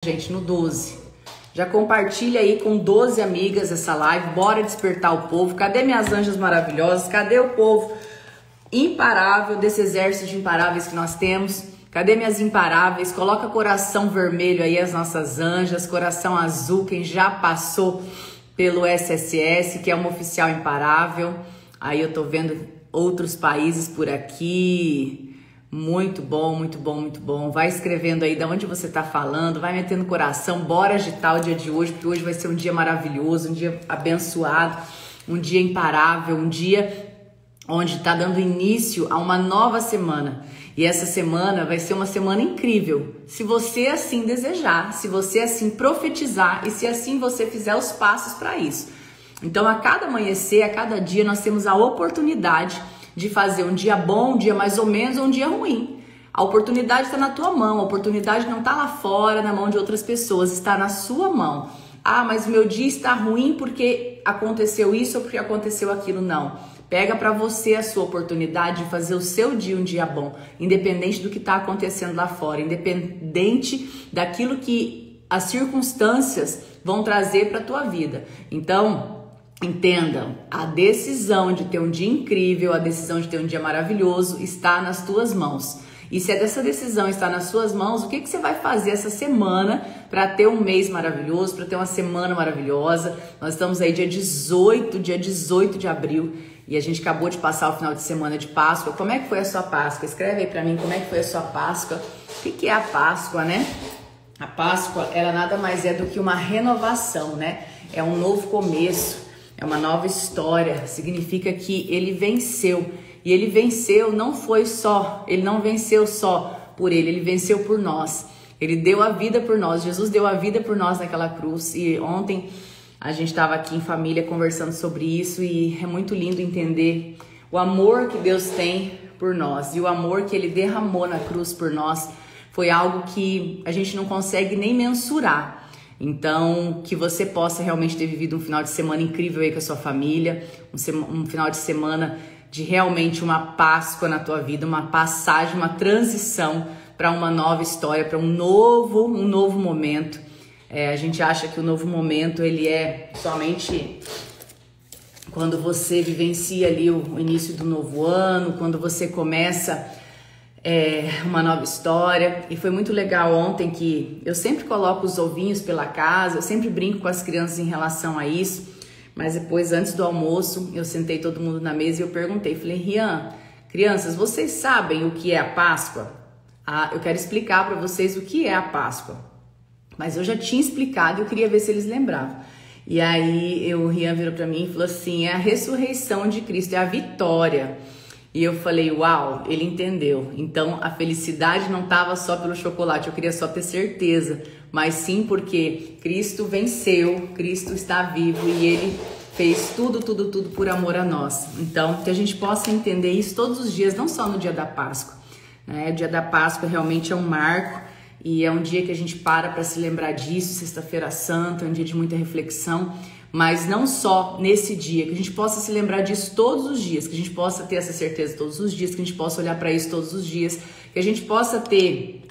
Gente, no 12. Já compartilha aí com 12 amigas essa live. Bora despertar o povo. Cadê minhas anjas maravilhosas? Cadê o povo imparável desse exército de imparáveis que nós temos? Cadê minhas imparáveis? Coloca coração vermelho aí as nossas anjas, coração azul quem já passou pelo SSS, que é uma oficial imparável. Aí eu tô vendo outros países por aqui. Muito bom, muito bom, muito bom. Vai escrevendo aí de onde você tá falando, vai metendo coração, bora agitar o dia de hoje, porque hoje vai ser um dia maravilhoso, um dia abençoado, um dia imparável, um dia onde tá dando início a uma nova semana. E essa semana vai ser uma semana incrível, se você assim desejar, se você assim profetizar e se assim você fizer os passos para isso. Então, a cada amanhecer, a cada dia, nós temos a oportunidade de fazer um dia bom, um dia mais ou menos, ou um dia ruim. A oportunidade está na tua mão, a oportunidade não está lá fora, na mão de outras pessoas, está na sua mão. Ah, mas o meu dia está ruim porque aconteceu isso ou porque aconteceu aquilo. Não. Pega para você a sua oportunidade de fazer o seu dia um dia bom, independente do que está acontecendo lá fora, independente daquilo que as circunstâncias vão trazer para a tua vida. Então, entendam, a decisão de ter um dia incrível, a decisão de ter um dia maravilhoso está nas tuas mãos. E se essa decisão está nas suas mãos, o que você vai fazer essa semana para ter um mês maravilhoso, para ter uma semana maravilhosa? Nós estamos aí dia 18 de abril e a gente acabou de passar o final de semana de Páscoa. Como é que foi a sua Páscoa? Escreve aí para mim como é que foi a sua Páscoa. O que é a Páscoa, né? A Páscoa, ela nada mais é do que uma renovação, né? É um novo começo. É uma nova história, significa que ele venceu. E ele venceu, ele não venceu só por ele venceu por nós. Ele deu a vida por nós, Jesus deu a vida por nós naquela cruz. E ontem a gente estava aqui em família conversando sobre isso e é muito lindo entender o amor que Deus tem por nós. E o amor que ele derramou na cruz por nós foi algo que a gente não consegue nem mensurar. Então, que você possa realmente ter vivido um final de semana incrível aí com a sua família, um final de semana de realmente uma Páscoa na tua vida, uma passagem, uma transição para uma nova história, para um novo momento. A gente acha que o novo momento ele é somente quando você vivencia ali o início do novo ano, quando você começa uma nova história. E foi muito legal ontem que eu sempre coloco os ovinhos pela casa, eu sempre brinco com as crianças em relação a isso, mas depois, antes do almoço, eu sentei todo mundo na mesa e eu perguntei, falei, Rian, crianças, vocês sabem o que é a Páscoa? Eu quero explicar para vocês o que é a Páscoa, mas eu já tinha explicado e eu queria ver se eles lembravam. E aí o Rian virou para mim e falou assim, é a ressurreição de Cristo, é a vitória. E eu falei, uau, ele entendeu. Então a felicidade não estava só pelo chocolate, eu queria só ter certeza, mas sim porque Cristo venceu, Cristo está vivo e ele fez tudo por amor a nós. Então que a gente possa entender isso todos os dias, não só no dia da Páscoa, né? O dia da Páscoa realmente é um marco e é um dia que a gente para se lembrar disso, Sexta-feira Santa, é um dia de muita reflexão. Mas não só nesse dia, que a gente possa se lembrar disso todos os dias, que a gente possa ter essa certeza todos os dias, que a gente possa olhar para isso todos os dias, que a gente possa ter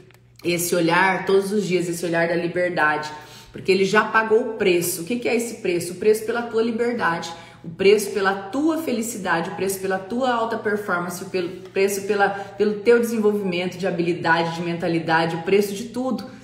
esse olhar todos os dias, esse olhar da liberdade, porque ele já pagou o preço. O que é esse preço? O preço pela tua liberdade, o preço pela tua felicidade, o preço pela tua alta performance, o preço pelo teu desenvolvimento de habilidade, de mentalidade, o preço de tudo.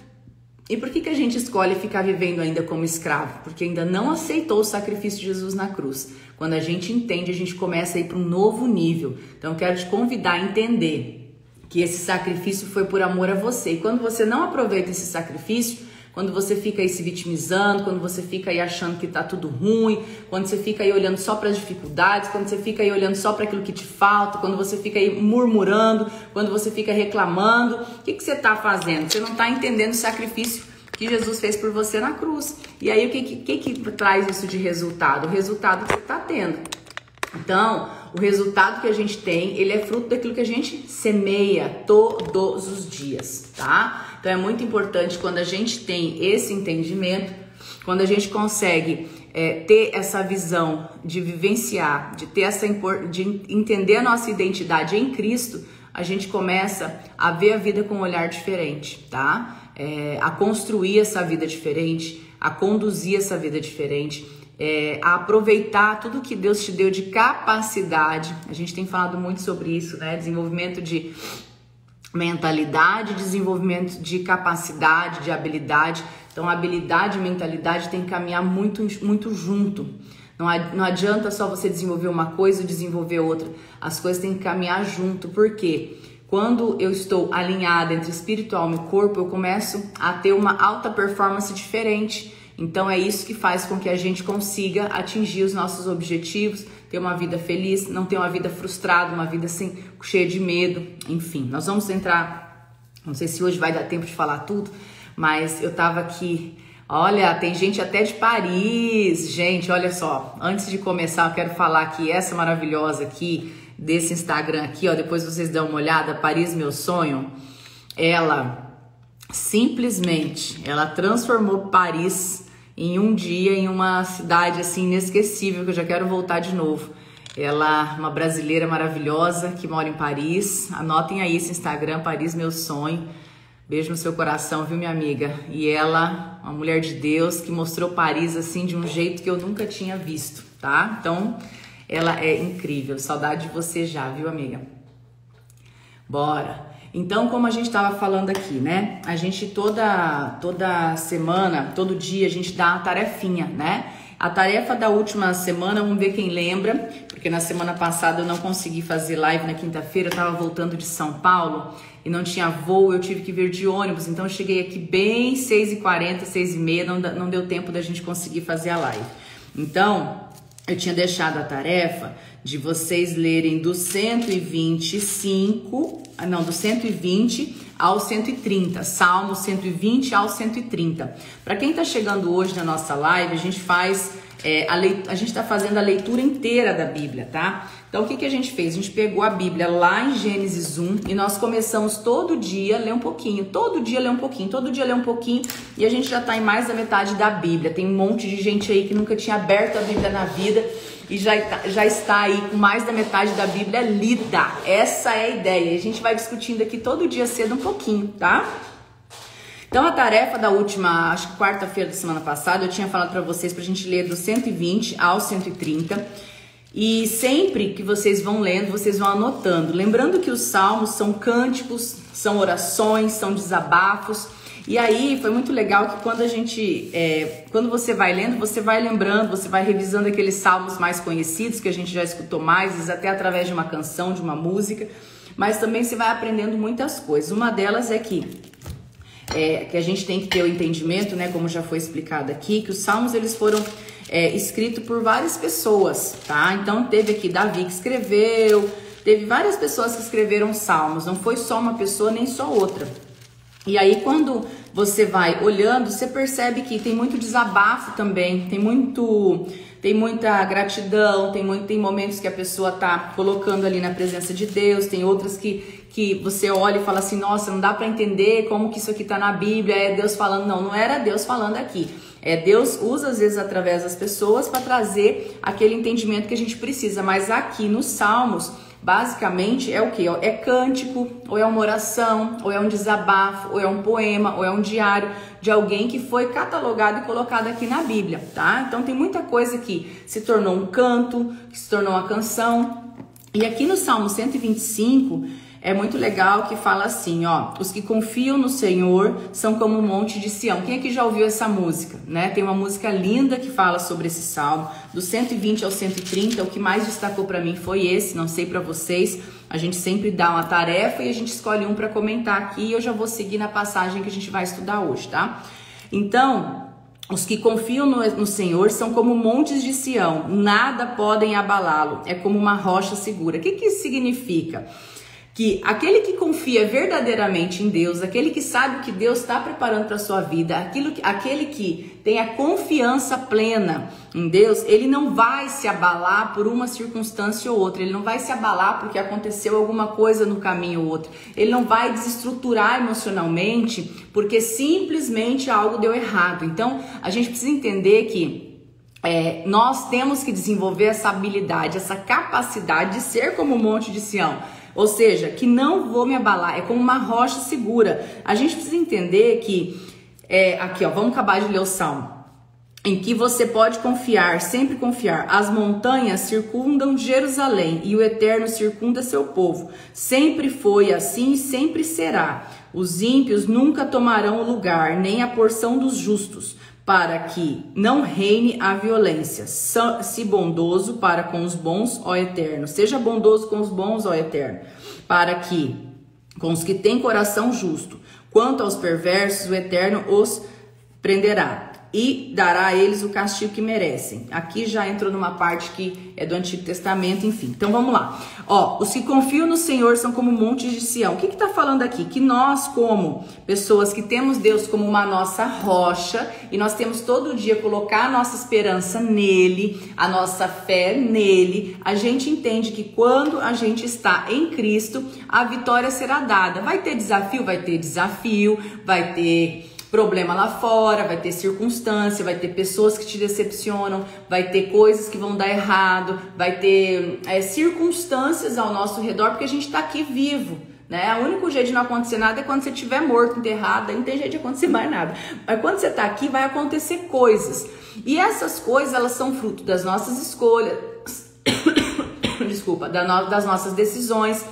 E por que a gente escolhe ficar vivendo ainda como escravo? Porque ainda não aceitou o sacrifício de Jesus na cruz. Quando a gente entende, a gente começa a ir para um novo nível. Então eu quero te convidar a entender que esse sacrifício foi por amor a você. E quando você não aproveita esse sacrifício, quando você fica aí se vitimizando, quando você fica aí achando que tá tudo ruim, quando você fica aí olhando só para as dificuldades, quando você fica aí olhando só para aquilo que te falta, quando você fica aí murmurando, quando você fica reclamando, o que você tá fazendo? Você não tá entendendo o sacrifício que Jesus fez por você na cruz. E aí o que traz isso de resultado? O resultado que você tá tendo. Então, o resultado que a gente tem, ele é fruto daquilo que a gente semeia todos os dias, tá? Então é muito importante quando a gente tem esse entendimento, quando a gente consegue ter essa visão de vivenciar, de ter de entender a nossa identidade em Cristo, a gente começa a ver a vida com um olhar diferente, tá? a construir essa vida diferente, a conduzir essa vida diferente, a aproveitar tudo que Deus te deu de capacidade. A gente tem falado muito sobre isso, né? Desenvolvimento de mentalidade, desenvolvimento de capacidade, de habilidade. Então, habilidade e mentalidade tem que caminhar muito, muito junto. Não adianta só você desenvolver uma coisa e desenvolver outra. As coisas têm que caminhar junto. Por quê? Quando eu estou alinhada entre espiritual e corpo, eu começo a ter uma alta performance diferente. Então é isso que faz com que a gente consiga atingir os nossos objetivos, ter uma vida feliz, não ter uma vida frustrada, uma vida assim, cheia de medo. Enfim, nós vamos entrar, não sei se hoje vai dar tempo de falar tudo, mas eu tava aqui, olha, tem gente até de Paris. Gente, olha só, antes de começar eu quero falar que essa maravilhosa aqui, desse Instagram aqui, ó, depois vocês dão uma olhada, Paris Meu Sonho, ela simplesmente, ela transformou Paris em um dia, em uma cidade assim inesquecível, que eu já quero voltar de novo. Ela, uma brasileira maravilhosa que mora em Paris. Anotem aí esse Instagram, Paris Meu Sonho. Beijo no seu coração, viu, minha amiga? E ela, uma mulher de Deus que mostrou Paris assim de um jeito que eu nunca tinha visto, tá? Então, ela é incrível. Saudade de você já, viu, amiga? Bora! Então, como a gente estava falando aqui, né? A gente toda semana, todo dia, a gente dá uma tarefinha, né? A tarefa da última semana, vamos ver quem lembra, porque na semana passada eu não consegui fazer live na quinta-feira, eu estava voltando de São Paulo e não tinha voo, eu tive que vir de ônibus, então eu cheguei aqui bem 6h40, 6h30, não deu tempo da gente conseguir fazer a live. Então, eu tinha deixado a tarefa de vocês lerem do 120 ao 130, Salmo 120 ao 130. Para quem está chegando hoje na nossa live, a gente faz, a gente está fazendo a leitura inteira da Bíblia, tá? Então, o que a gente fez? A gente pegou a Bíblia lá em Gênesis 1 e nós começamos todo dia a ler um pouquinho, todo dia a ler um pouquinho, todo dia a ler um pouquinho, e a gente já está em mais da metade da Bíblia. Tem um monte de gente aí que nunca tinha aberto a Bíblia na vida e já está aí com mais da metade da Bíblia lida. Essa é a ideia. A gente vai discutindo aqui todo dia cedo um pouquinho, tá? Então, a tarefa da última, acho que quarta-feira da semana passada, eu tinha falado para vocês pra gente ler do 120 ao 130. E sempre que vocês vão lendo, vocês vão anotando. Lembrando que os salmos são cânticos, são orações, são desabafos. E aí foi muito legal que quando a gente, quando você vai lendo, você vai lembrando, você vai revisando aqueles salmos mais conhecidos que a gente já escutou mais, às vezes até através de uma canção, de uma música. Mas também você vai aprendendo muitas coisas. Uma delas é que a gente tem que ter o entendimento, né, como já foi explicado aqui, que os salmos eles foram escritos por várias pessoas, tá? Então teve aqui Davi que escreveu, teve várias pessoas que escreveram salmos, não foi só uma pessoa nem só outra. E aí quando você vai olhando, você percebe que tem muito desabafo também, tem muita gratidão, tem momentos que a pessoa tá colocando ali na presença de Deus, tem outras que você olha e fala assim, nossa, não dá para entender como que isso aqui tá na Bíblia, é Deus falando. Não era Deus falando aqui. Deus usa às vezes através das pessoas para trazer aquele entendimento que a gente precisa, mas aqui nos Salmos, basicamente é o que? É cântico, ou é uma oração, ou é um desabafo, ou é um poema, ou é um diário de alguém que foi catalogado e colocado aqui na Bíblia, tá? Então tem muita coisa que se tornou um canto, que se tornou uma canção. E aqui no Salmo 125 é muito legal que fala assim, ó, os que confiam no Senhor são como um monte de Sião. Quem aqui já ouviu essa música, né? Tem uma música linda que fala sobre esse salmo, do 120 ao 130, o que mais destacou para mim foi esse, não sei para vocês, a gente sempre dá uma tarefa e a gente escolhe um para comentar aqui e eu já vou seguir na passagem que a gente vai estudar hoje, tá? Então, os que confiam no Senhor são como montes de Sião, nada podem abalá-lo, é como uma rocha segura. O que isso significa? Que aquele que confia verdadeiramente em Deus, aquele que sabe o que Deus está preparando para a sua vida, aquele que tem a confiança plena em Deus, ele não vai se abalar por uma circunstância ou outra, ele não vai se abalar porque aconteceu alguma coisa no caminho ou outro, ele não vai desestruturar emocionalmente porque simplesmente algo deu errado. Então, a gente precisa entender que nós temos que desenvolver essa habilidade, essa capacidade de ser como o monte de Sião. Ou seja, que não vou me abalar, é como uma rocha segura. A gente precisa entender que, aqui ó, vamos acabar de ler o Salmo. Em que você pode confiar, sempre confiar. As montanhas circundam Jerusalém e o Eterno circunda seu povo. Sempre foi assim e sempre será. Os ímpios nunca tomarão o lugar, nem a porção dos justos, para que não reine a violência. Se bondoso para com os bons, ó Eterno. Seja bondoso com os bons, ó Eterno, para que com os que têm coração justo. Quanto aos perversos, o Eterno os prenderá e dará a eles o castigo que merecem. Aqui já entrou numa parte que é do Antigo Testamento, enfim. Então vamos lá. Ó, os que confiam no Senhor são como montes de Sião. O que tá falando aqui? Que nós, como pessoas que temos Deus como uma nossa rocha, e nós temos todo dia colocar a nossa esperança nele, a nossa fé nele, a gente entende que quando a gente está em Cristo, a vitória será dada. Vai ter desafio, vai ter problema lá fora, vai ter circunstância, vai ter pessoas que te decepcionam, vai ter coisas que vão dar errado, vai ter circunstâncias ao nosso redor, porque a gente tá aqui vivo, né? O único jeito de não acontecer nada é quando você estiver morto, enterrado, aí não tem jeito de acontecer mais nada. Mas quando você tá aqui, vai acontecer coisas. E essas coisas, elas são fruto das nossas escolhas, desculpa, das nossas decisões,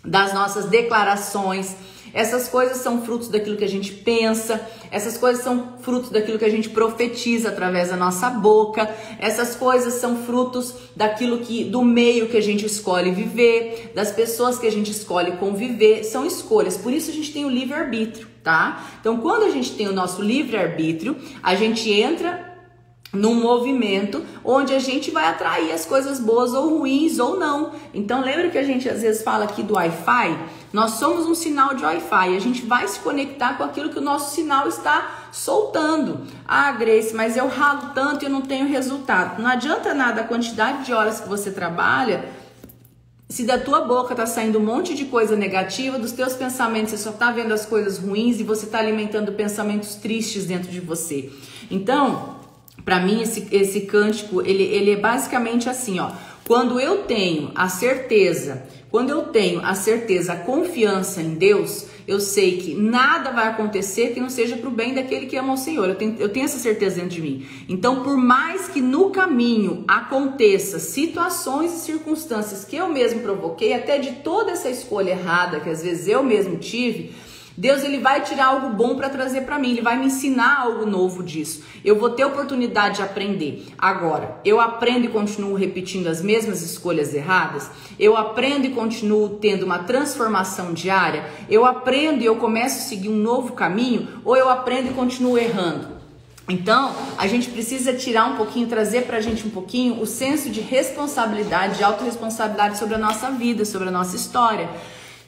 das nossas declarações. Essas coisas são frutos daquilo que a gente pensa, essas coisas são frutos daquilo que a gente profetiza através da nossa boca, essas coisas são frutos do meio que a gente escolhe viver, das pessoas que a gente escolhe conviver, são escolhas. Por isso a gente tem o livre-arbítrio, tá? Então, quando a gente tem o nosso livre-arbítrio, a gente entra num movimento onde a gente vai atrair as coisas boas ou ruins ou não. Então lembra que a gente às vezes fala aqui do Wi-Fi? Nós somos um sinal de Wi-Fi, a gente vai se conectar com aquilo que o nosso sinal está soltando. Ah, Grace, mas eu ralo tanto e eu não tenho resultado. Não adianta nada a quantidade de horas que você trabalha, se da tua boca tá saindo um monte de coisa negativa, dos teus pensamentos você só tá vendo as coisas ruins e você tá alimentando pensamentos tristes dentro de você. Então, para mim, esse cântico, ele é basicamente assim, ó. Quando eu tenho a certeza, a confiança em Deus, eu sei que nada vai acontecer que não seja pro bem daquele que ama o Senhor. Eu tenho essa certeza dentro de mim. Então, por mais que no caminho aconteça situações e circunstâncias que eu mesmo provoquei, até de toda essa escolha errada que às vezes eu mesmo tive, Deus, ele vai tirar algo bom para trazer para mim, ele vai me ensinar algo novo disso. Eu vou ter oportunidade de aprender. Agora, eu aprendo e continuo repetindo as mesmas escolhas erradas? Eu aprendo e continuo tendo uma transformação diária? Eu aprendo e eu começo a seguir um novo caminho? Ou eu aprendo e continuo errando? Então, a gente precisa tirar um pouquinho, trazer pra gente um pouquinho o senso de responsabilidade, de autorresponsabilidade sobre a nossa vida, sobre a nossa história.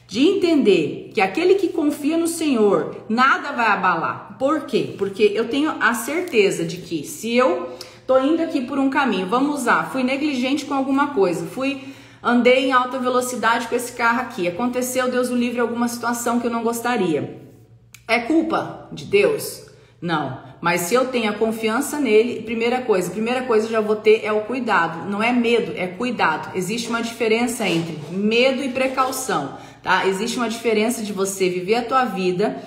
De entender que aquele que confia no Senhor, nada vai abalar. Por quê? Porque eu tenho a certeza de que se eu tô indo aqui por um caminho, vamos usar, fui negligente com alguma coisa, andei em alta velocidade com esse carro aqui, aconteceu, Deus o livre, alguma situação que eu não gostaria. É culpa de Deus? Não. Mas se eu tenho a confiança nele, primeira coisa eu já vou ter é o cuidado. Não é medo, é cuidado. Existe uma diferença entre medo e precaução, tá? Existe uma diferença de você viver a tua vida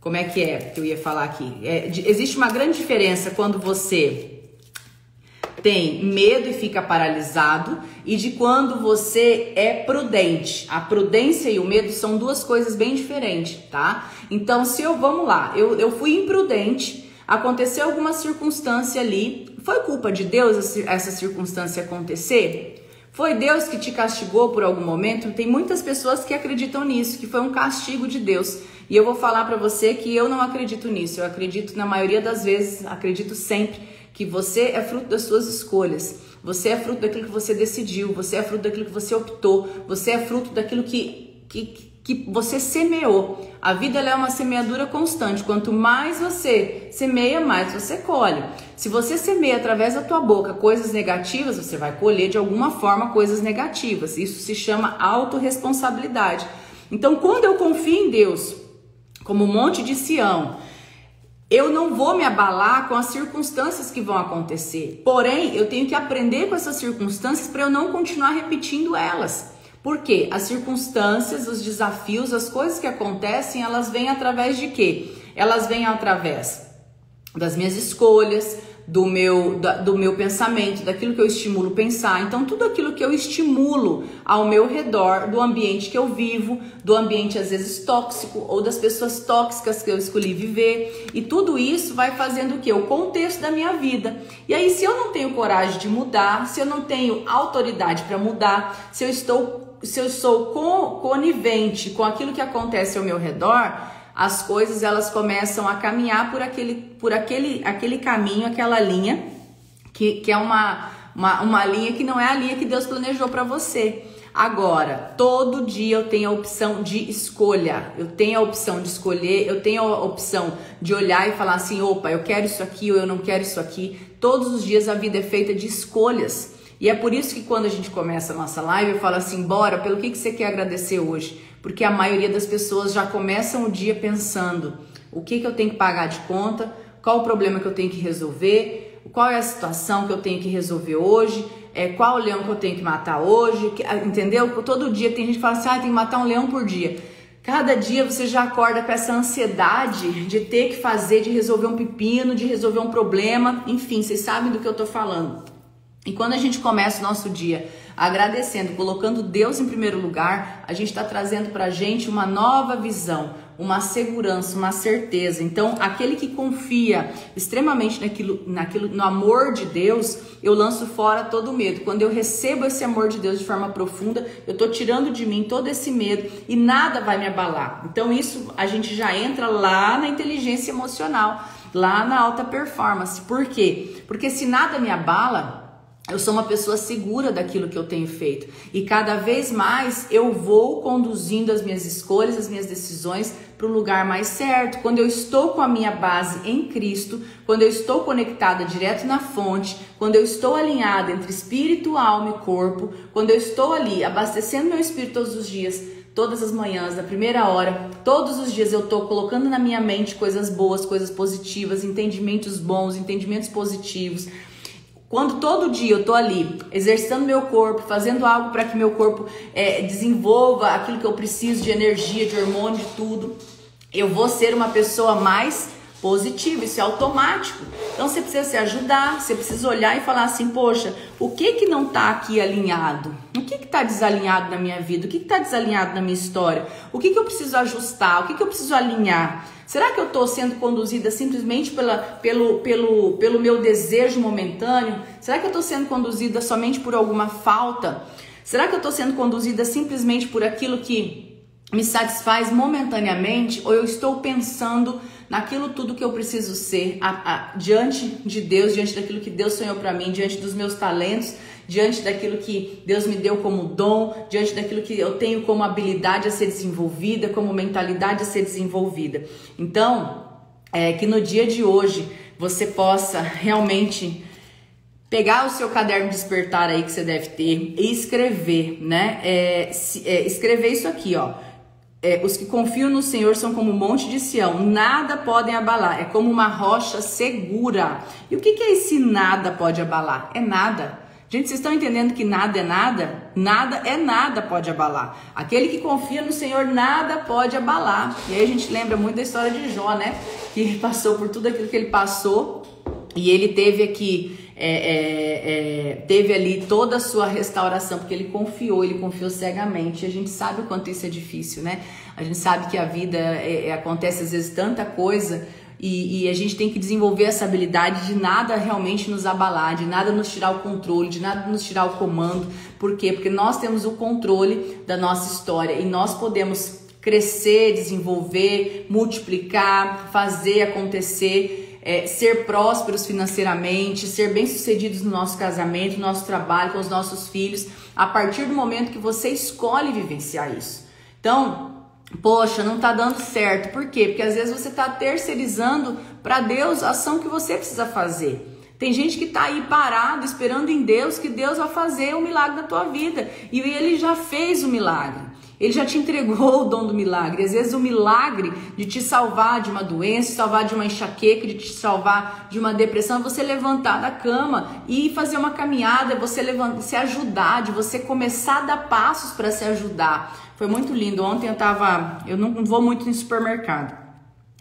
como é que eu ia falar aqui? Existe uma grande diferença quando você tem medo e fica paralisado e de quando você é prudente. A prudência e o medo são duas coisas bem diferentes, tá? Então, vamos lá, eu fui imprudente, aconteceu alguma circunstância ali, foi culpa de Deus essa circunstância acontecer? Foi Deus que te castigou por algum momento? Tem muitas pessoas que acreditam nisso, que foi um castigo de Deus. E eu vou falar pra você que eu não acredito nisso, eu acredito na maioria das vezes, acredito sempre, que você é fruto das suas escolhas, você é fruto daquilo que você decidiu, você é fruto daquilo que você optou, você é fruto daquilo que você semeou. A vida ela é uma semeadura constante, quanto mais você semeia, mais você colhe. Se você semeia através da tua boca coisas negativas, você vai colher de alguma forma coisas negativas, isso se chama autorresponsabilidade. Então, quando eu confio em Deus, como o monte de Sião, eu não vou me abalar com as circunstâncias que vão acontecer. Porém, eu tenho que aprender com essas circunstâncias para eu não continuar repetindo elas. Por quê? As circunstâncias, os desafios, as coisas que acontecem, elas vêm através de quê? Elas vêm através das minhas escolhas, do meu pensamento, daquilo que eu estimulo pensar. Então, tudo aquilo que eu estimulo ao meu redor, do ambiente que eu vivo, do ambiente às vezes tóxico ou das pessoas tóxicas que eu escolhi viver, e tudo isso vai fazendo o quê? O contexto da minha vida. E aí, se eu não tenho coragem de mudar, se eu não tenho autoridade para mudar, se eu sou conivente com aquilo que acontece ao meu redor, as coisas elas começam a caminhar por aquele caminho, aquela linha que é uma linha que não é a linha que Deus planejou para você. Agora, todo dia eu tenho a opção de escolha, eu tenho a opção de escolher, eu tenho a opção de olhar e falar assim, opa, eu quero isso aqui ou eu não quero isso aqui. Todos os dias a vida é feita de escolhas. E é por isso que quando a gente começa a nossa live, eu falo assim, bora, pelo que você quer agradecer hoje? Porque a maioria das pessoas já começam o dia pensando, o que eu tenho que pagar de conta, qual o problema que eu tenho que resolver, qual é a situação que eu tenho que resolver hoje, qual o leão que eu tenho que matar hoje, entendeu? Todo dia tem gente que fala assim, tem que matar um leão por dia. Cada dia você já acorda com essa ansiedade de ter que fazer, de resolver um pepino, de resolver um problema, enfim, vocês sabem do que eu tô falando. E quando a gente começa o nosso dia agradecendo, colocando Deus em primeiro lugar, a gente está trazendo para a gente uma nova visão, uma segurança, uma certeza. Então, aquele que confia extremamente no amor de Deus, eu lanço fora todo o medo. Quando eu recebo esse amor de Deus de forma profunda, eu estou tirando de mim todo esse medo e nada vai me abalar. Então, isso a gente já entra lá na inteligência emocional, lá na alta performance. Por quê? Porque se nada me abala, eu sou uma pessoa segura daquilo que eu tenho feito e cada vez mais eu vou conduzindo as minhas escolhas, as minhas decisões para o lugar mais certo. Quando eu estou com a minha base em Cristo, quando eu estou conectada direto na fonte, quando eu estou alinhada entre espírito, alma e corpo, quando eu estou ali abastecendo meu espírito todos os dias, todas as manhãs, na primeira hora, todos os dias eu estou colocando na minha mente coisas boas, coisas positivas, entendimentos bons, entendimentos positivos. Quando todo dia eu tô ali exercitando meu corpo, fazendo algo para que meu corpo desenvolva aquilo que eu preciso de energia, de hormônio, de tudo, eu vou ser uma pessoa mais positiva, isso é automático. Então você precisa se ajudar, você precisa olhar e falar assim, poxa, o que não tá aqui alinhado? O que tá desalinhado na minha vida? O que tá desalinhado na minha história? O que eu preciso ajustar? O que eu preciso alinhar? Será que eu estou sendo conduzida simplesmente pelo meu desejo momentâneo? Será que eu estou sendo conduzida somente por alguma falta? Será que eu estou sendo conduzida simplesmente por aquilo que me satisfaz momentaneamente? Ou eu estou pensando naquilo tudo que eu preciso ser diante de Deus, diante daquilo que Deus sonhou para mim, diante dos meus talentos, diante daquilo que Deus me deu como dom, diante daquilo que eu tenho como habilidade a ser desenvolvida, como mentalidade a ser desenvolvida. Então, que no dia de hoje você possa realmente pegar o seu caderno de despertar aí que você deve ter e escrever, né? Escrever isso aqui, ó. Os que confiam no Senhor são como o monte de Sião, nada podem abalar, é como uma rocha segura. E o que é esse nada pode abalar? É nada. Gente, vocês estão entendendo que nada é nada? Nada é nada pode abalar. Aquele que confia no Senhor, nada pode abalar. E aí a gente lembra muito da história de Jó, né? Que ele passou por tudo aquilo que ele passou e ele teve aqui, teve ali toda a sua restauração, porque ele confiou cegamente. E a gente sabe o quanto isso é difícil, né? A gente sabe que a vida acontece às vezes tanta coisa. E a gente tem que desenvolver essa habilidade de nada realmente nos abalar, de nada nos tirar o controle, de nada nos tirar o comando. Por quê? Porque nós temos o controle da nossa história e nós podemos crescer, desenvolver, multiplicar, fazer acontecer, ser prósperos financeiramente, ser bem-sucedidos no nosso casamento, no nosso trabalho, com os nossos filhos, a partir do momento que você escolhe vivenciar isso. Então, poxa, não tá dando certo. Por quê? Porque às vezes você tá terceirizando para Deus a ação que você precisa fazer. Tem gente que tá aí parado, esperando em Deus que Deus vai fazer o milagre da tua vida. E ele já fez o milagre. Ele já te entregou o dom do milagre. Às vezes o milagre de te salvar de uma doença, salvar de uma enxaqueca, de te salvar de uma depressão, é você levantar da cama e fazer uma caminhada, você se ajudar, de você começar a dar passos para se ajudar. Foi muito lindo. Ontem eu não vou muito em supermercado.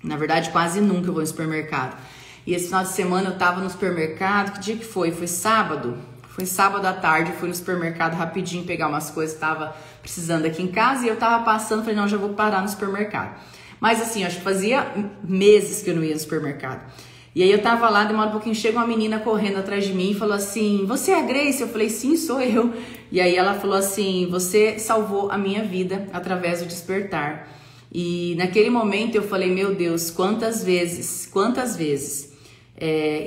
Na verdade, quase nunca eu vou em supermercado. E esse final de semana eu tava no supermercado. Que dia que foi? Foi sábado? Foi sábado à tarde, eu fui no supermercado rapidinho pegar umas coisas que tava precisando aqui em casa e eu tava passando, falei, não, já vou parar no supermercado. Mas assim, acho que fazia meses que eu não ia no supermercado. E aí eu tava lá, demora um pouquinho, chega uma menina correndo atrás de mim e falou assim, você é a Grace? Eu falei, sim, sou eu. E aí ela falou assim, você salvou a minha vida através do despertar. E naquele momento eu falei, meu Deus, quantas vezes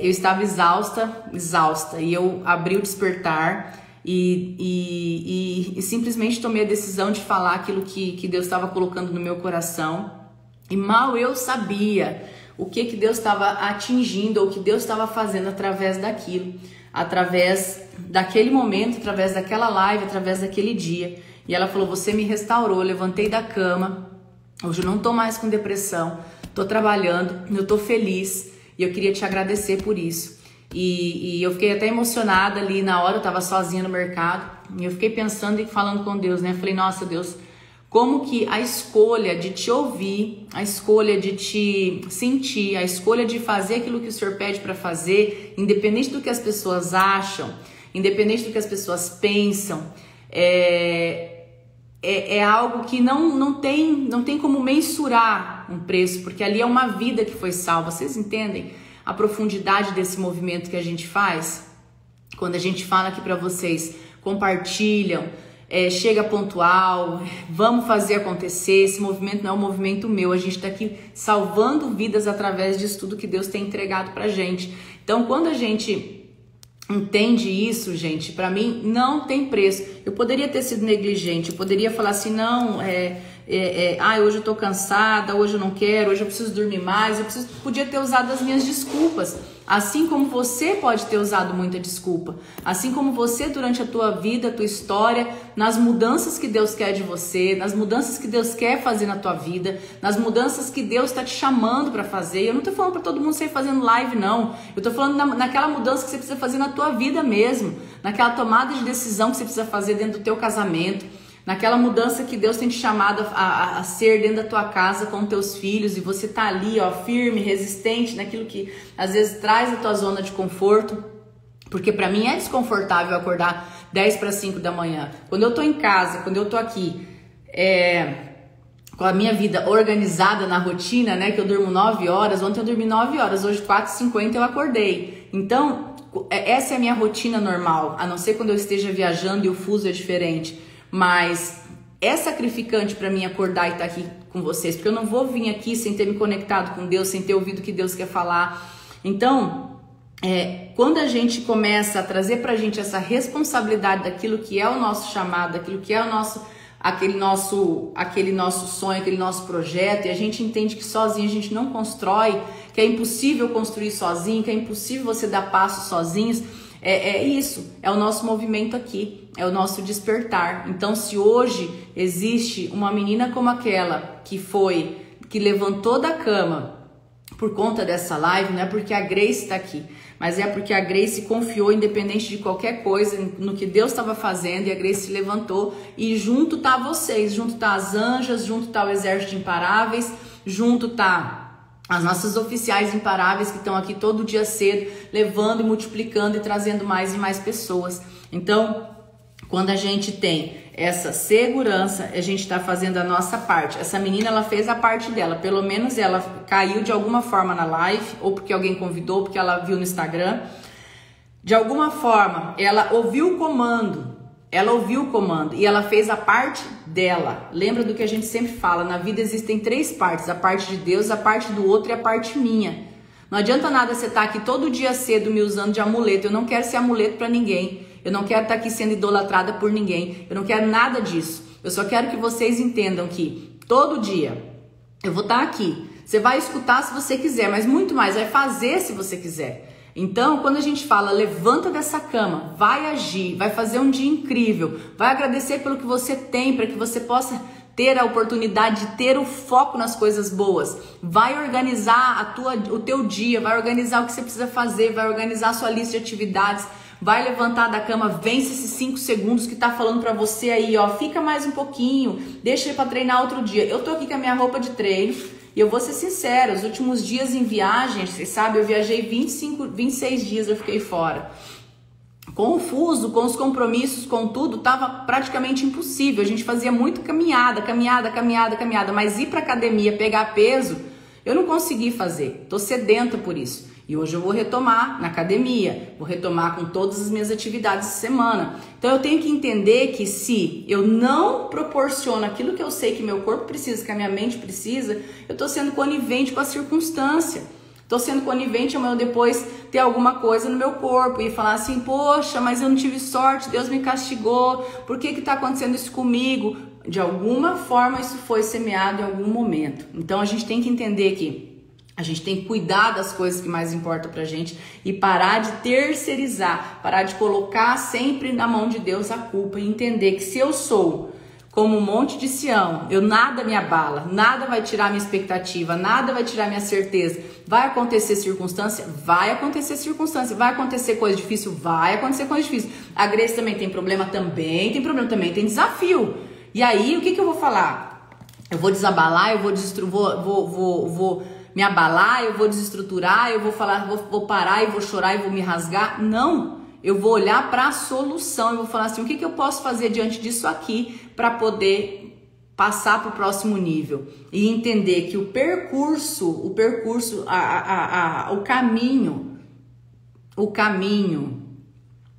eu estava exausta, e eu abri o despertar e simplesmente tomei a decisão de falar aquilo que Deus estava colocando no meu coração, e mal eu sabia o que Deus estava atingindo, ou o que Deus estava fazendo através daquilo, através daquele momento, através daquela live, através daquele dia. E ela falou, você me restaurou, eu levantei da cama, hoje eu não tô mais com depressão, tô trabalhando, eu tô feliz. E eu queria te agradecer por isso. E eu fiquei até emocionada ali na hora, eu tava sozinha no mercado. E eu fiquei pensando e falando com Deus, né? Eu falei, nossa, Deus, como que a escolha de te ouvir, a escolha de te sentir, a escolha de fazer aquilo que o Senhor pede para fazer, independente do que as pessoas acham, independente do que as pessoas pensam, é algo que não tem como mensurar um preço, porque ali é uma vida que foi salva. Vocês entendem a profundidade desse movimento que a gente faz? Quando a gente fala aqui para vocês, compartilham, chega pontual, vamos fazer acontecer. Esse movimento não é um movimento meu, a gente está aqui salvando vidas através disso tudo que Deus tem entregado pra gente. Então, quando a gente entende isso, gente, pra mim não tem preço. Eu poderia ter sido negligente, eu poderia falar assim, não, hoje eu tô cansada, hoje eu não quero, hoje eu preciso dormir mais, podia ter usado as minhas desculpas, assim como você pode ter usado muita desculpa, assim como você durante a tua vida, a tua história, nas mudanças que Deus quer de você, nas mudanças que Deus quer fazer na tua vida, nas mudanças que Deus está te chamando para fazer. Eu não tô falando para todo mundo sair fazendo live, não. Eu tô falando naquela mudança que você precisa fazer na tua vida mesmo, naquela tomada de decisão que você precisa fazer dentro do teu casamento, naquela mudança que Deus tem te chamado a ser dentro da tua casa com teus filhos, e você tá ali, ó, firme, resistente naquilo que às vezes traz a tua zona de conforto, porque pra mim é desconfortável acordar 10 para 5 da manhã. Quando eu tô em casa, quando eu tô aqui, com a minha vida organizada na rotina, né, que eu durmo 9 horas, ontem eu dormi 9 horas, hoje 4h50 eu acordei. Então, essa é a minha rotina normal, a não ser quando eu esteja viajando e o fuso é diferente. Mas é sacrificante para mim acordar e estar aqui com vocês, porque eu não vou vir aqui sem ter me conectado com Deus, sem ter ouvido o que Deus quer falar. Então, quando a gente começa a trazer pra gente essa responsabilidade daquilo que é o nosso chamado, daquilo que é aquele nosso sonho, aquele nosso projeto, e a gente entende que sozinho a gente não constrói, que é impossível construir sozinho, que é impossível você dar passos sozinhos. Isso, é o nosso movimento aqui, é o nosso despertar. Então, se hoje existe uma menina como aquela que levantou da cama por conta dessa live, não é porque a Grace está aqui, mas é porque a Grace confiou, independente de qualquer coisa, no que Deus estava fazendo, e a Grace se levantou, e junto tá vocês, junto tá as anjas, junto tá o exército de imparáveis, junto tá as nossas oficiais imparáveis que estão aqui todo dia cedo, levando e multiplicando e trazendo mais e mais pessoas. Então, quando a gente tem essa segurança, a gente está fazendo a nossa parte. Essa menina, ela fez a parte dela, pelo menos ela caiu de alguma forma na live, ou porque alguém convidou, porque ela viu no Instagram. De alguma forma, ela ouviu o comando, e ela fez a parte dela. Lembra do que a gente sempre fala, na vida existem 3 partes, a parte de Deus, a parte do outro e a parte minha. Não adianta nada você estar aqui todo dia cedo me usando de amuleto. Eu não quero ser amuleto para ninguém, eu não quero estar aqui sendo idolatrada por ninguém, eu não quero nada disso. Eu só quero que vocês entendam que todo dia eu vou estar aqui. Você vai escutar se você quiser, mas muito mais, vai fazer se você quiser. Então, quando a gente fala, levanta dessa cama, vai agir, vai fazer um dia incrível, vai agradecer pelo que você tem, para que você possa ter a oportunidade de ter o foco nas coisas boas. Vai organizar o teu dia, vai organizar o que você precisa fazer, vai organizar a sua lista de atividades, vai levantar da cama, vence esses 5 segundos que tá falando pra você aí, ó, fica mais um pouquinho, deixa ele pra treinar outro dia. Eu tô aqui com a minha roupa de treino e eu vou ser sincera, os últimos dias em viagem, vocês sabem, eu viajei 26 dias, eu fiquei fora. Com o fuso, com os compromissos, com tudo, tava praticamente impossível. A gente fazia muito caminhada, mas ir pra academia, pegar peso, eu não consegui fazer. Tô sedenta por isso. E hoje eu vou retomar na academia, vou retomar com todas as minhas atividades de semana. Então eu tenho que entender que se eu não proporciono aquilo que eu sei que meu corpo precisa, que a minha mente precisa, eu tô sendo conivente com a circunstância. Tô sendo conivente amanhã depois ter alguma coisa no meu corpo e falar assim, poxa, mas eu não tive sorte, Deus me castigou, por que tá acontecendo isso comigo? De alguma forma isso foi semeado em algum momento. Então a gente tem que entender que a gente tem que cuidar das coisas que mais importam pra gente e parar de terceirizar, parar de colocar sempre na mão de Deus a culpa e entender que se eu sou como um monte de Sião, nada me abala, nada vai tirar minha expectativa, nada vai tirar minha certeza. Vai acontecer circunstância? Vai acontecer circunstância. Vai acontecer coisa difícil? Vai acontecer coisa difícil. A Grace também tem problema? Também tem problema, também tem desafio. E aí, o que eu vou falar? Eu vou desabalar, eu vou me abalar, eu vou desestruturar, eu vou falar, vou parar e vou chorar e vou me rasgar? Não, eu vou olhar para a solução, eu vou falar assim, o que eu posso fazer diante disso aqui para poder passar para o próximo nível e entender que o caminho,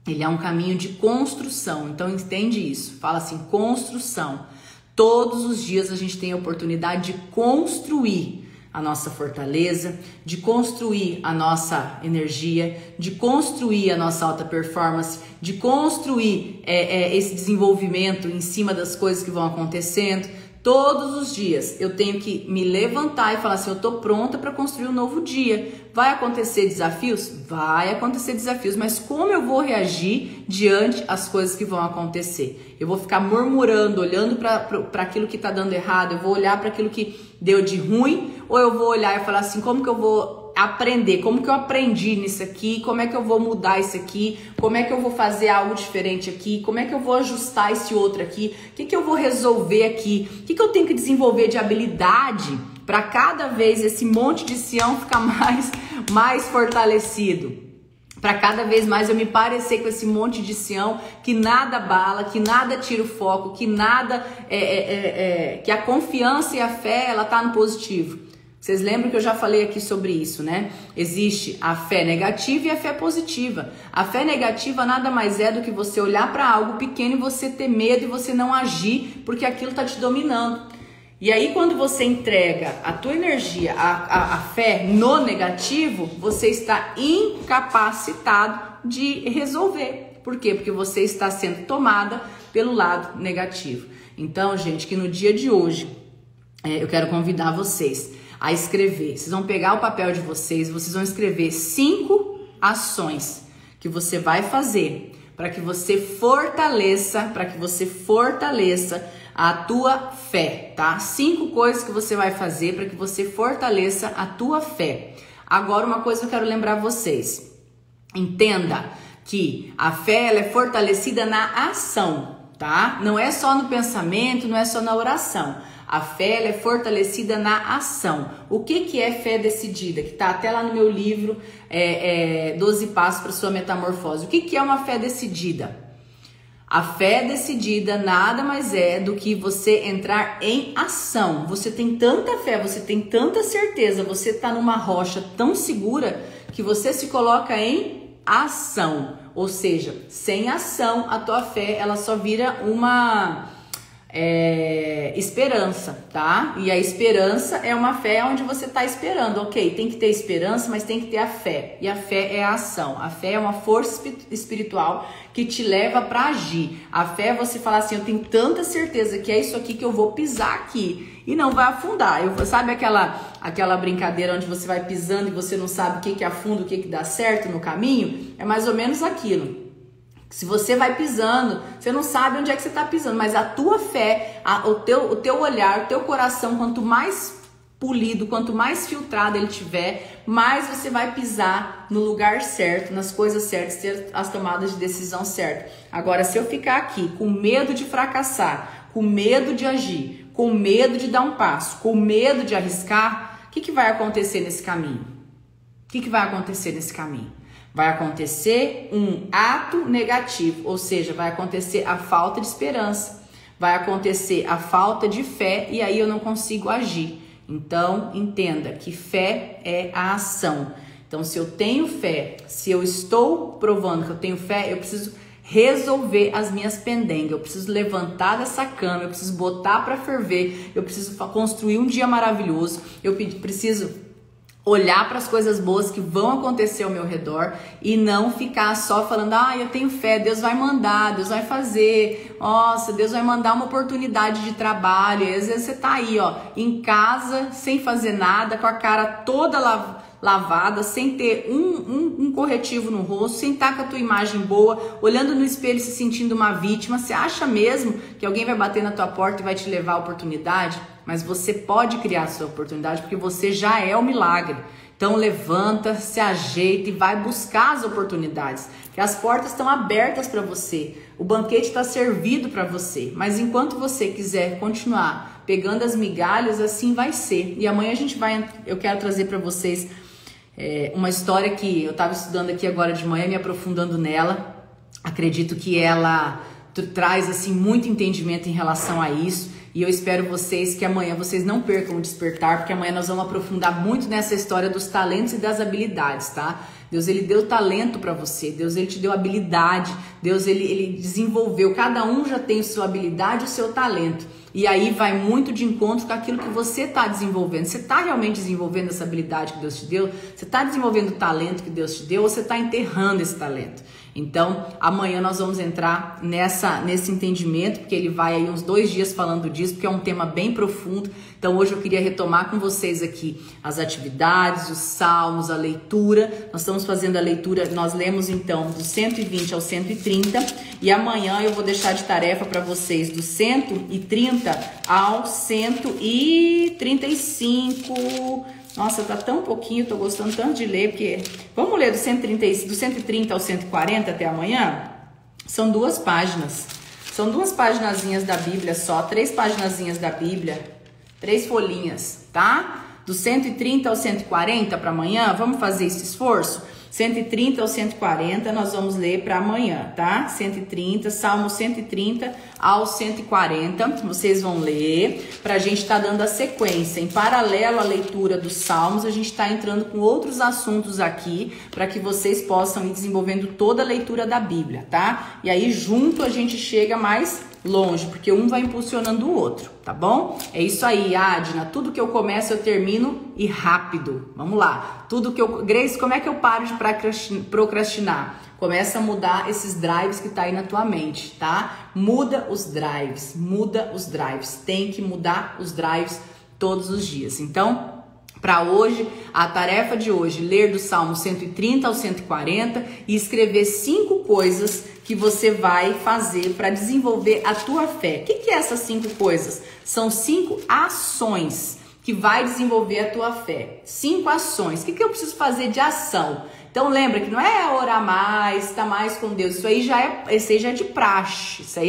ele é um caminho de construção. Então entende isso, fala assim, construção. Todos os dias a gente tem a oportunidade de construir a nossa fortaleza, de construir a nossa energia, de construir a nossa alta performance, de construir esse desenvolvimento em cima das coisas que vão acontecendo. Todos os dias eu tenho que me levantar e falar assim, eu tô pronta para construir um novo dia. Vai acontecer desafios? Vai acontecer desafios, mas como eu vou reagir diante as coisas que vão acontecer? Eu vou ficar murmurando, olhando para aquilo que tá dando errado, eu vou olhar para aquilo que deu de ruim, ou eu vou olhar e falar assim, como que eu vou aprender, como que eu aprendi nisso aqui, como é que eu vou mudar isso aqui, como é que eu vou fazer algo diferente aqui, como é que eu vou ajustar esse outro aqui, o que eu vou resolver aqui, o que eu tenho que desenvolver de habilidade para cada vez esse monte de Sião ficar mais fortalecido. Para cada vez mais eu me parecer com esse monte de Sião que nada abala, que nada tira o foco, que nada que a confiança e a fé ela tá no positivo. Vocês lembram que eu já falei aqui sobre isso, né? Existe a fé negativa e a fé positiva. A fé negativa nada mais é do que você olhar para algo pequeno e você ter medo e você não agir porque aquilo tá te dominando. E aí quando você entrega a tua energia, a fé no negativo, você está incapacitado de resolver. Por quê? Porque você está sendo tomada pelo lado negativo. Então, gente, que no dia de hoje, eu quero convidar vocês a escrever. Vocês vão pegar o papel de vocês vão escrever 5 ações que você vai fazer para que você fortaleça, a tua fé, tá? 5 coisas que você vai fazer para que você fortaleça a tua fé. Agora, uma coisa que eu quero lembrar vocês. Entenda que a fé ela é fortalecida na ação, tá? Não é só no pensamento, não é só na oração. A fé ela é fortalecida na ação. O que é fé decidida? Que tá até lá no meu livro 12 Passos para Sua Metamorfose. O que é uma fé decidida? A fé decidida nada mais é do que você entrar em ação. Você tem tanta fé, você tem tanta certeza, você está numa rocha tão segura que você se coloca em ação. Ou seja, sem ação, a tua fé ela só vira uma esperança, tá? E a esperança é uma fé onde você está esperando. Ok, tem que ter esperança, mas tem que ter a fé. E a fé é a ação. A fé é uma força espiritual que te leva para agir. A fé é você falar assim, eu tenho tanta certeza que é isso aqui que eu vou pisar aqui. E não vai afundar. Sabe aquela brincadeira onde você vai pisando e você não sabe o que afunda, o que dá certo no caminho? É mais ou menos aquilo. Se você vai pisando, você não sabe onde é que você está pisando, mas a tua fé, o teu olhar, o teu coração, quanto mais polido, quanto mais filtrado ele tiver, mais você vai pisar no lugar certo, nas coisas certas, ter as tomadas de decisão certas. Agora, se eu ficar aqui com medo de fracassar, com medo de agir, com medo de dar um passo, com medo de arriscar, o que vai acontecer nesse caminho? O que vai acontecer nesse caminho? Vai acontecer um ato negativo, ou seja, vai acontecer a falta de esperança, vai acontecer a falta de fé e aí eu não consigo agir. Então, entenda que fé é a ação. Então, se eu tenho fé, se eu estou provando que eu tenho fé, eu preciso resolver as minhas pendengas, eu preciso levantar dessa cama, eu preciso botar para ferver, eu preciso construir um dia maravilhoso, eu preciso olhar para as coisas boas que vão acontecer ao meu redor e não ficar só falando, eu tenho fé, Deus vai mandar, Deus vai fazer, nossa, Deus vai mandar uma oportunidade de trabalho. E às vezes você tá aí, em casa, sem fazer nada, com a cara toda lavada, sem ter um corretivo no rosto, sem estar com a tua imagem boa, olhando no espelho e se sentindo uma vítima. Você acha mesmo que alguém vai bater na tua porta e vai te levar a oportunidade? Mas você pode criar a sua oportunidade porque você já é o milagre. Então levanta, se ajeita e vai buscar as oportunidades. Que as portas estão abertas para você. O banquete está servido para você. Mas enquanto você quiser continuar pegando as migalhas, assim vai ser. E amanhã eu quero trazer para vocês uma história que eu estava estudando aqui agora de manhã, me aprofundando nela. Acredito que ela traz assim muito entendimento em relação a isso. E eu espero que amanhã vocês não percam o despertar, porque amanhã nós vamos aprofundar muito nessa história dos talentos e das habilidades, tá? Deus, ele deu talento para você, Deus, ele te deu habilidade, Deus, ele desenvolveu, cada um já tem a sua habilidade e o seu talento. E aí vai muito de encontro com aquilo que você está desenvolvendo. Você está realmente desenvolvendo essa habilidade que Deus te deu? Você está desenvolvendo o talento que Deus te deu ou você está enterrando esse talento? Então, amanhã nós vamos entrar nesse entendimento, porque ele vai aí uns 2 dias falando disso, porque é um tema bem profundo. Então, hoje eu queria retomar com vocês aqui as atividades, os salmos, a leitura. Nós estamos fazendo a leitura, nós lemos então do 120 ao 130 e amanhã eu vou deixar de tarefa para vocês do 130 ao 135. Nossa, tá tão pouquinho, tô gostando tanto de ler, porque... Vamos ler do 130 ao 140 até amanhã? São 2 páginas. São 2 paginazinhas da Bíblia só, 3 paginazinhas da Bíblia, 3 folhinhas, tá? Do 130 ao 140 para amanhã, vamos fazer esse esforço? 130 ao 140 nós vamos ler para amanhã, tá? 130, Salmo 130 ao 140, vocês vão ler pra gente estar dando a sequência. Em paralelo à leitura dos Salmos, a gente está entrando com outros assuntos aqui para que vocês possam ir desenvolvendo toda a leitura da Bíblia, tá? E aí junto a gente chega mais longe, porque um vai impulsionando o outro, tá bom? É isso aí, Adna, tudo que eu começo eu termino e rápido. Vamos lá. Grace, como é que eu paro de procrastinar? Começa a mudar esses drives que tá aí na tua mente, tá? Muda os drives. Tem que mudar os drives todos os dias. Então, para hoje, a tarefa de hoje, ler do Salmo 130 ao 140 e escrever 5 coisas que você vai fazer para desenvolver a tua fé. O que é essas 5 coisas? São 5 ações que vai desenvolver a tua fé. 5 ações. O que eu preciso fazer de ação? Então lembra que não é orar mais, estar mais com Deus. Isso aí já é de praxe. Isso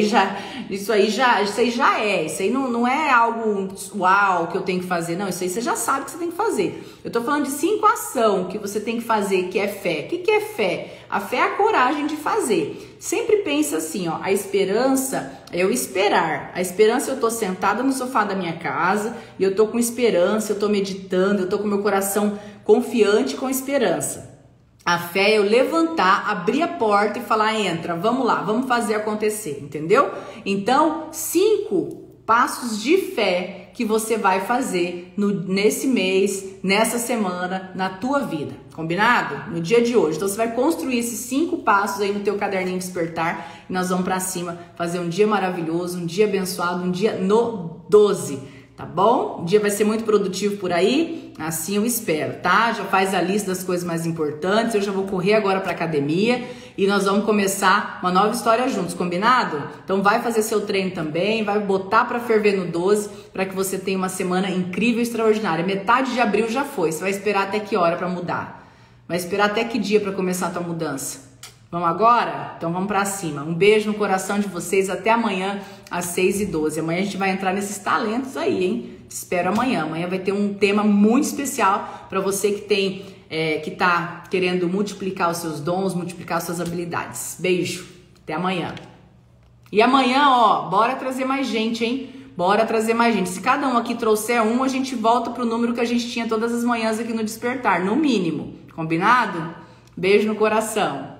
aí não é algo uau que eu tenho que fazer. Não, isso aí você já sabe que você tem que fazer. Eu tô falando de 5 ações que você tem que fazer, que é fé. O que é fé? A fé é a coragem de fazer. Sempre pensa assim, ó, a esperança é eu esperar. A esperança eu tô sentada no sofá da minha casa e eu tô com esperança, eu tô meditando, eu tô com meu coração confiante com esperança. A fé é eu levantar, abrir a porta e falar, entra, vamos lá, vamos fazer acontecer, entendeu? Então, 5 passos de fé que você vai fazer nesse mês, nessa semana, na tua vida, combinado? No dia de hoje. Então, você vai construir esses 5 passos aí no teu caderninho despertar e nós vamos pra cima fazer um dia maravilhoso, um dia abençoado, um dia no 12. Tá bom? O dia vai ser muito produtivo por aí, assim eu espero, tá? Já faz a lista das coisas mais importantes, eu já vou correr agora pra academia, e nós vamos começar uma nova história juntos, combinado? Então vai fazer seu treino também, vai botar para ferver no 12, para que você tenha uma semana incrível e extraordinária. Metade de abril já foi, você vai esperar até que hora para mudar? Vai esperar até que dia para começar a tua mudança? Vamos agora? Então vamos para cima. Um beijo no coração de vocês, até amanhã às 6h12. Amanhã a gente vai entrar nesses talentos aí, hein? Te espero amanhã. Amanhã vai ter um tema muito especial para você que tem... que tá querendo multiplicar os seus dons, multiplicar as suas habilidades. Beijo, até amanhã. E amanhã, ó, bora trazer mais gente, hein? Bora trazer mais gente. Se cada um aqui trouxer um, a gente volta pro número que a gente tinha todas as manhãs aqui no Despertar, no mínimo. Combinado? Beijo no coração.